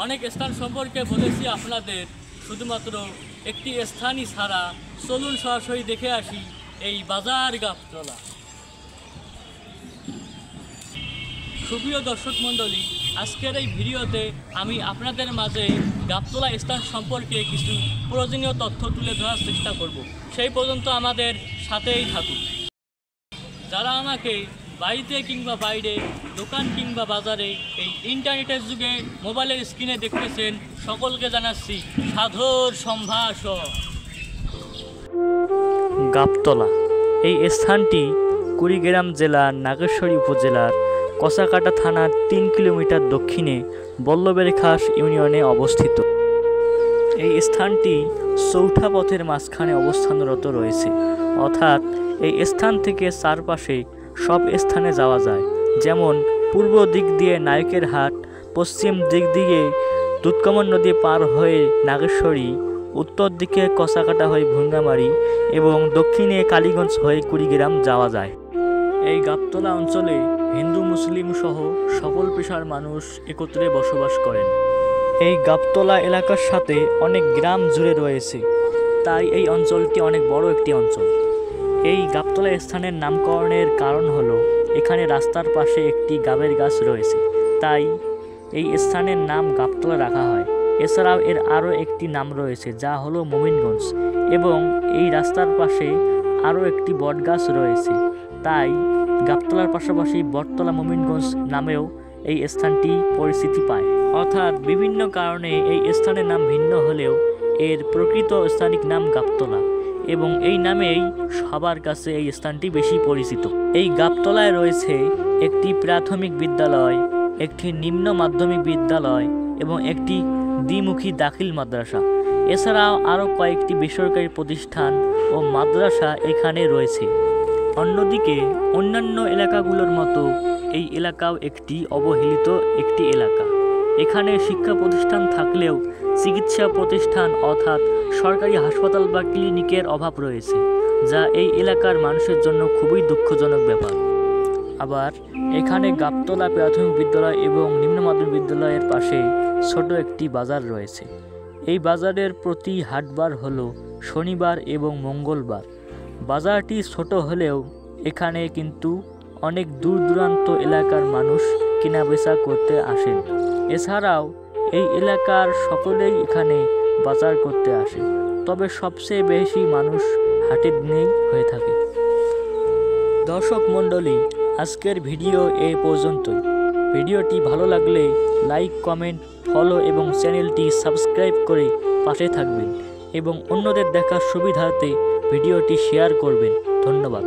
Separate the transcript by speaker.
Speaker 1: অনেক স্থান সম্পর্কে বলেছি আপনাদের, শুধুমাত্র একটি স্থানই ছাড়া। চলুন সরাসরি দেখে আসি এই বাজার গাবতলা। সুপ্রিয় দর্শক মণ্ডলী, আজকের এই ভিডিওতে আমি আপনাদের মাঝে গাবতলা স্থান সম্পর্কে কিছু প্রয়োজনীয় তথ্য তুলে ধরার চেষ্টা করব। সেই পর্যন্ত আমাদের সাথেই থাকুন। যারা আমাকে বাড়িতে কিংবা বাইরে, দোকান কিংবা বাজারে, এই ইন্টারনেটের যুগে মোবাইলের স্ক্রিনে দেখতেছেন, সকলকে জানাচ্ছি সাদর সম্ভাষণ। গাবতলা এই স্থানটি কুড়িগ্রাম জেলার নাগেশ্বরী উপজেলার কচাকাটা থানার 3 কিলোমিটার দক্ষিণে বল্লবেরখাস ইউনিয়নে অবস্থিত। এই স্থানটি চৌঠা পথের মাঝখানে অবস্থানরত রয়েছে, অর্থাৎ এই স্থান থেকে চারপাশে সব স্থানে যাওয়া যায়। যেমন পূর্ব দিক দিয়ে নায়কের হাট, পশ্চিম দিক দিয়ে দুধকামন নদী পার হয়ে নাগেশ্বরী, উত্তর দিকে কচাকাটা হয়ে ভুঙ্গামারি এবং দক্ষিণে কালীগঞ্জ হয়ে কুড়িগ্রাম যাওয়া যায়। এই গাবতলা অঞ্চলে হিন্দু মুসলিম সহ সকল পেশার মানুষ একত্রে বসবাস করেন। এই গাবতলা এলাকার সাথে অনেক গ্রাম জুড়ে রয়েছে, তাই এই অঞ্চলটি অনেক বড় একটি অঞ্চল। এই গাবতলা স্থানের নামকরণের কারণ হলো এখানে রাস্তার পাশে একটি গাবের গাছ রয়েছে, তাই এই স্থানের নাম গাবতলা রাখা হয়। এছাড়াও এর আরও একটি নাম রয়েছে, যা হলো মোমিনগঞ্জ, এবং এই রাস্তার পাশে আরও একটি বটগাছ রয়েছে, তাই গাবতলার পাশাপাশি বটতলা মোমিনগঞ্জ নামেও এই স্থানটি পরিচিতি পায়। অর্থাৎ বিভিন্ন কারণে এই স্থানের নাম ভিন্ন হলেও এর প্রকৃত স্থানিক নাম গাবতলা, এবং এই নামেই সবার কাছে এই স্থানটি বেশি পরিচিত। এই গাবতলায় রয়েছে একটি প্রাথমিক বিদ্যালয়, একটি নিম্ন মাধ্যমিক বিদ্যালয় এবং একটি দ্বিমুখী দাখিল মাদ্রাসা। এছাড়াও আরও কয়েকটি বেসরকারি প্রতিষ্ঠান ও মাদ্রাসা এখানে রয়েছে। অন্যদিকে অন্যান্য এলাকাগুলোর মতো এই এলাকাও একটি অবহেলিত একটি এলাকা। এখানে শিক্ষা প্রতিষ্ঠান থাকলেও চিকিৎসা প্রতিষ্ঠান অর্থাৎ সরকারি হাসপাতাল বা ক্লিনিকের অভাব রয়েছে, যা এই এলাকার মানুষের জন্য খুবই দুঃখজনক ব্যাপার। আবার এখানে গাবতলা প্রাথমিক বিদ্যালয় এবং নিম্ন মাধ্যমিক বিদ্যালয়ের পাশে ছোট একটি বাজার রয়েছে। এই বাজারের প্রতি হাটবার হলো শনিবার এবং মঙ্গলবার। বাজারটি ছোট হলেও এখানে কিন্তু অনেক দূর দূরান্ত এলাকার মানুষ কেনাবেচা করতে আসেন। এছাড়াও এই এলাকার সকলেই এখানে বাজার করতে আসে, তবে সবচেয়ে বেশি মানুষ হাটের দিনেই হয়ে থাকে। দর্শক মণ্ডলী, আজকের ভিডিও এই পর্যন্তই। ভিডিওটি ভালো লাগলে লাইক, কমেন্ট, ফলো এবং চ্যানেলটি সাবস্ক্রাইব করে পাশে থাকবেন এবং অন্যদের দেখার সুবিধাতে ভিডিওটি শেয়ার করবেন। ধন্যবাদ।